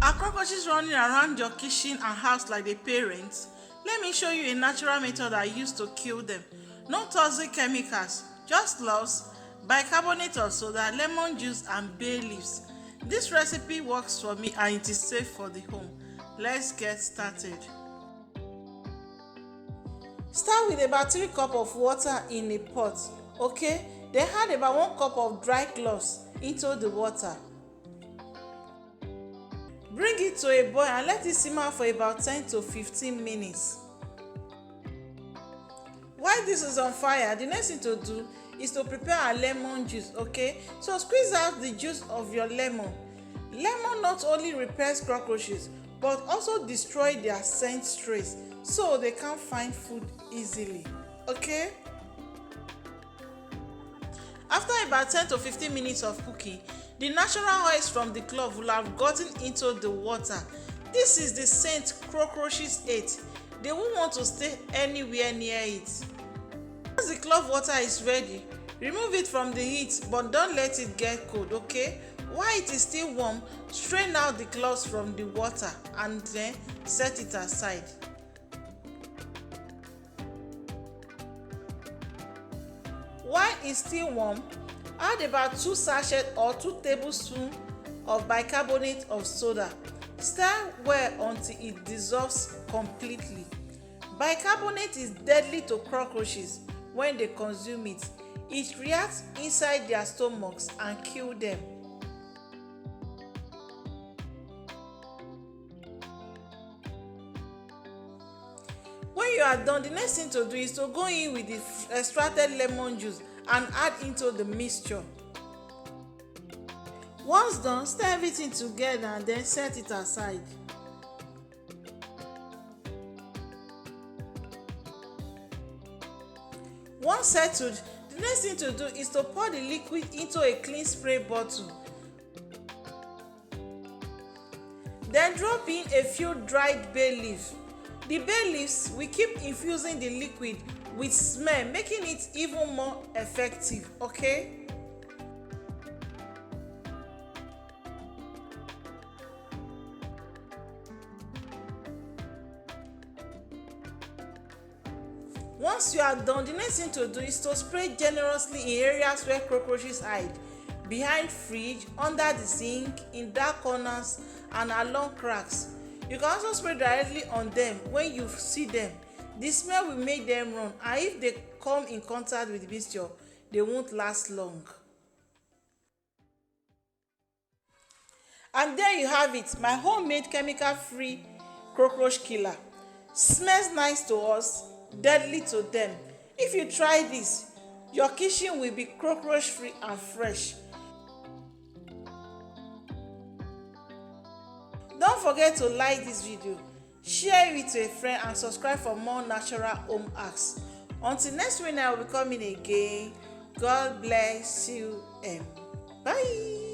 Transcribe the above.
Are cockroaches running around your kitchen and house like their parents? Let me show you a natural method I use to kill them. No toxic chemicals, just cloves, bicarbonate of soda, lemon juice and bay leaves. This recipe works for me and it is safe for the home. Let's get started. Start with about 3 cups of water in a pot, okay? Then add about 1 cup of dry cloves into the water. Bring it to a boil and let it simmer for about 10 to 15 minutes. While this is on fire, the next thing to do is to prepare our lemon juice, okay? So squeeze out the juice of your lemon. Lemon not only repels cockroaches but also destroy their scent trace so they can't find food easily, okay? After about 10 to 15 minutes of cooking, the natural oils from the clove will have gotten into the water. This is the scent cockroaches hate. They won't want to stay anywhere near it. Once the clove water is ready, remove it from the heat but don't let it get cold, okay? While it is still warm, strain out the cloves from the water and then set it aside. While it's still warm, add about 2 sachets or 2 tablespoons of bicarbonate of soda. Stir well until it dissolves completely. Bicarbonate is deadly to cockroaches when they consume it. It reacts inside their stomachs and kills them. When you are done, the next thing to do is to go in with the extracted lemon juice and add into the mixture. Once done, stir everything together and then set it aside. Once settled, the next thing to do is to pour the liquid into a clean spray bottle. Then drop in a few dried bay leaves. The bay leaves will keep infusing the liquid with smell, making it even more effective, okay? Once you are done, the next thing to do is to spray generously in areas where cockroaches hide, behind fridge, under the sink, in dark corners and along cracks. You can also spray directly on them when you see them. The smell will make them run, and if they come in contact with the mixture, they won't last long. And there you have it, my homemade chemical-free cockroach killer. Smells nice to us, deadly to them. If you try this, your kitchen will be cockroach-free and fresh. Don't forget to like this video, share it with a friend and subscribe for more natural home hacks. Until next week I will be coming again. God bless you and bye.